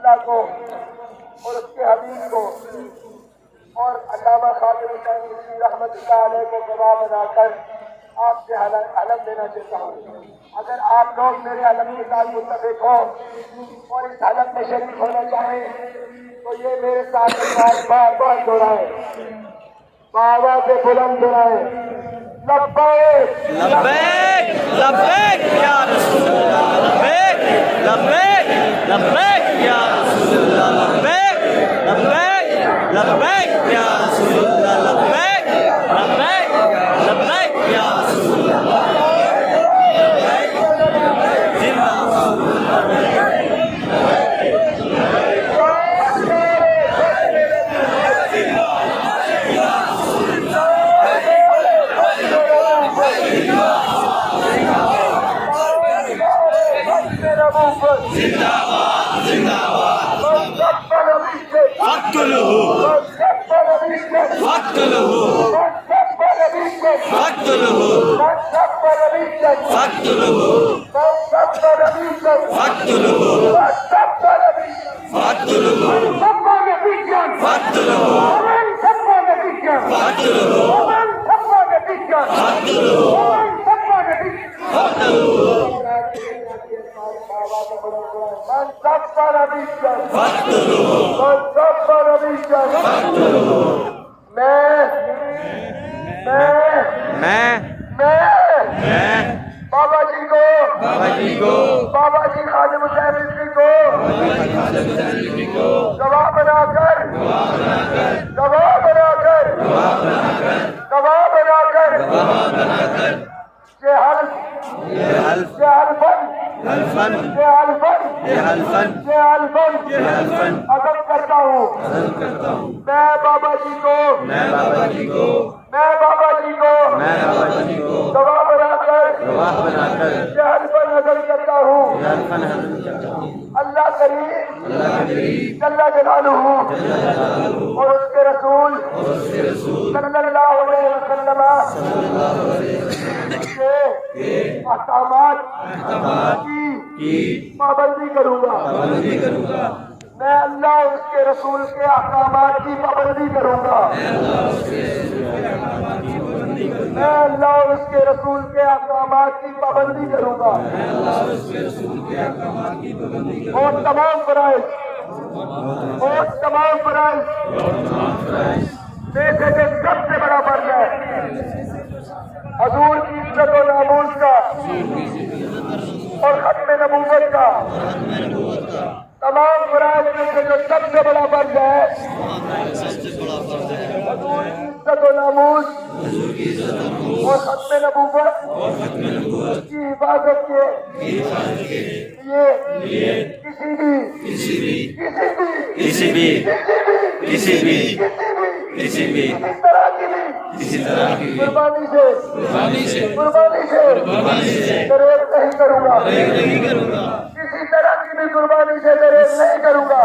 اللہ کو اور اس کے حبیب کو اور علامہ خادم حسین نصفی رحمۃ اللہ علیہ کو گواہ بنا کر آپ سے علم لینا چاہتا ہوں. اگر آپ لوگ میرے علم کے ساتھ متفق ہوں اور اس علم میں شریک ہونا چاہیں تو یہ میرے ساتھ بار بار دہرائیں, بابا سے بلند دہرائیں, لبیک لبیک لبیک یا رسول اللہ, لبیک لبیک لبیک یا رسول اللہ, لبیک لبیک لبیک یا رسول اللہ, لبیک لبیک لبیک یا رسول اللہ, زندہ بابا جی خادم حسین نصفی کو گواہ بنا کر عزم کرتا ہوں. میں بابا جی کو گواہ بنا کر یہ حلفاً عزم کرتا ہوں. اللہ کریم جل جلالہ اور اس کے رسول صلی اللہ علیہ وسلم کے احکامات کی پابندی کروں گا. میں اللہ اور اس کے رسول کے احکامات کی پابندی کروں گا. میں اللہ اور اس کے رسول کے احکامات کی پابندی کروں گا. اور تمام فرائض میں سے جو سب سے بڑا فرض ہے حضور کی عزت و ناموس کا اور ختم نبوت کا, تمام فرائض میں سے جو سب سے بڑا فرض ہے حضور کی عزت و ناموس اور ختم نبوت کی حفاظت کے لیے کسی طرح کی قربانی سے دریغ نہیں کروں گا. کسی طرح کی بھی قربانی سے دریغ نہیں کروں گا.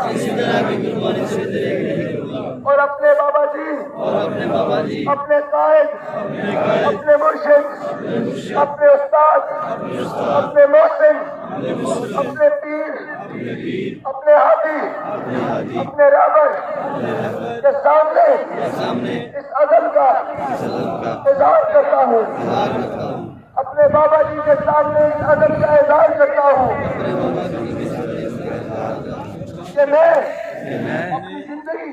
اور اپنے بابا جی, اپنے قائد, اپنے مرشد, اپنے استاد, اپنے محسن, اپنے پیر, اپنے ہادی, اپنے رہبر کے سامنے اس عزم کا اظہار کرتا ہوں. اپنے بابا جی کے سامنے اس عزم کا اظہار کرتا ہوں کہ میں اپنی زندگی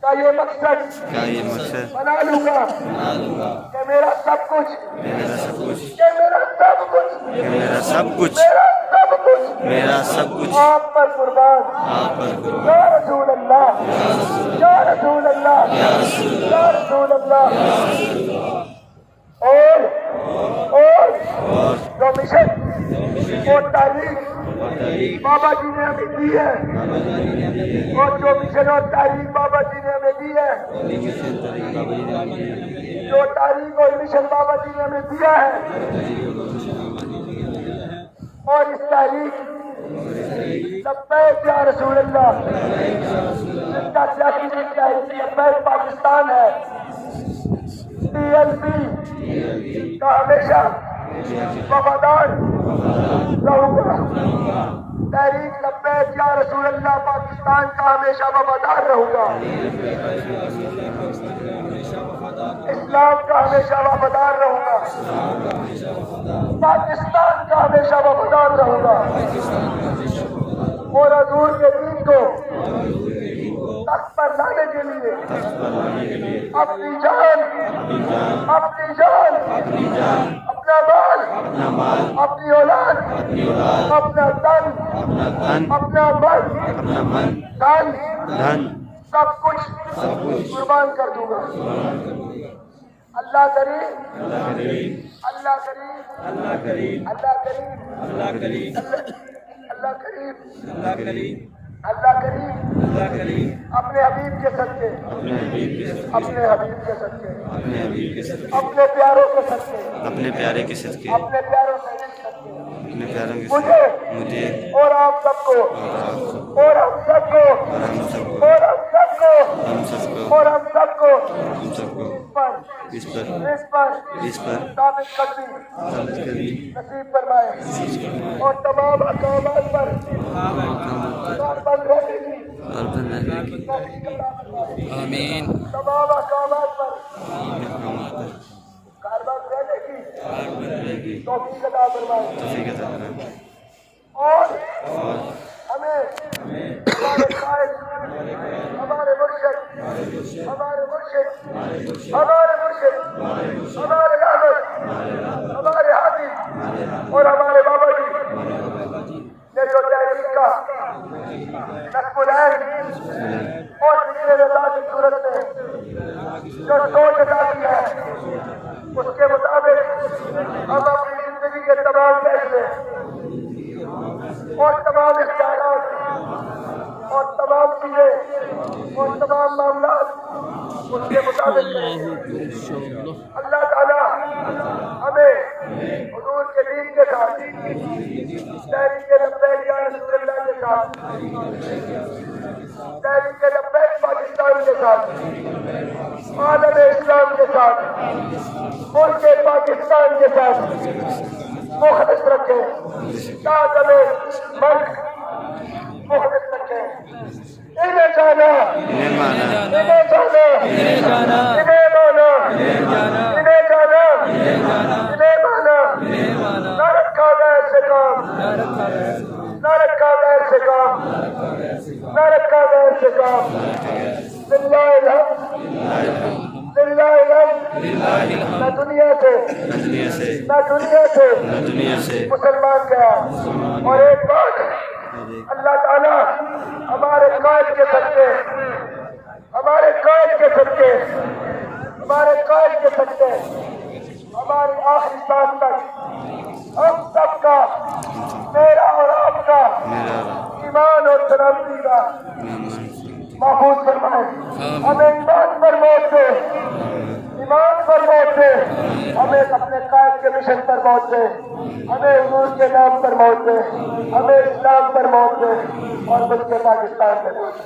کا یہ مقصد بنا لوں گا کہ میرا سب کچھ آپ پر قربان. یا رسول اللہ, یا رسول اللہ, یا رسول اللہ. اور جو مشن اور تاریخ بابا جی نے ہمیں دی ہے, اور جو مشن اور تاریخ بابا جی نے ہمیں دی ہے, جو تاریخ اور مشن بابا جی نے ہمیں دیا ہے, اور اس تاریخ لبیک یا رسول اللہ جس کا سیاسی لبیک پاکستان ہے, PLP کا ہمیشہ वफादार रहूंगा। तहरीक लब्बैक या रसूल अल्लाह पाकिस्तान का हमेशा वफादार रहूंगा। इस्लाम का हमेशा वफादार रहूंगा। पाकिस्तान का हमेशा वफादार रहूंगा। और हजूर के दीन को तख्त पर लाने के लिए अपनी जान, अपना माल, अपनी औलाद, अपना तन, अपना मन, धन सब कुछ कुर्बान कर दूंगा। अल्लाह करीम, अल्लाह करीम, अल्लाह करीम, अल्लाह करीम, अल्लाह करीम, अल्लाह करीम, अल्लाह करीम, अल्लाह करीम, अल्लाह करीम अपने हबीब के सदके, अपने हबीब के सदके, अपने प्यारों के सदके, अपने प्यारे के सदके, अपने प्यारों के सदके अपने प्यारों के मुझे और आप सबको, और हम सबको, और हम सबको, और हम सबको इस पर साबित कदमी नसीब फरमाए और तमाम अकामात पर आमीन। तमाम अकामात पर कारबान रहने की तौफीक अता फरमाए और हमें हमारे कायद, हमारे मुर्शिद, हमारे रहमत, हमारे हादी और हमारे बाबा जी ने जो तहरीक का नस्बुलैन और जिक्र रज़ा की सूरत में जो सोच अदा की है, उसके मुताबिक हम अपनी जिंदगी के तमाम फैसले और तमाम इख्तियारात और तमाम चीजें और तमाम मामला उसके मुताबिक अल्लाह ताला हमें हुजूर के दीन के साथ, तहरीक लब्बैक या रसूल अल्लाह के साथ, तहरीक लब्बैक पाकिस्तान के साथ, आलम इस्लाम के साथ, मुल्क पाकिस्तान के साथ मुखलिस रखे, ताकि हमें मुल्क मुखलिस रखे। इन्हें जाना, इन्हें माना, इन्हें जाना, इन्हें माना, इन्हें माना, न रखा गैर से काम, न रखा गैर से काम, न रखा गैर से काम। लिल्लाहिल हम्द, लिल्लाहिल हम्द। न दुनिया से मुसलमान गया। और एक बात, अल्लाह ताला हमारे कायद के सदके, हमारे कायद के सदके, हमारे कायद के सदके हमारी आखिरी सांस तक हम सबका, मेरा और आपका ईमान और सलामती का महफूज फरमाए। हमें ईमान पर मौत से, ईमान पर मौत से, हमें अपने कायद के मिशन पर मौत से, हमें हुजूर के नाम पर मौत से, हमें इस्लाम पर मौत से और मुल्क पाकिस्तान पर मौत से।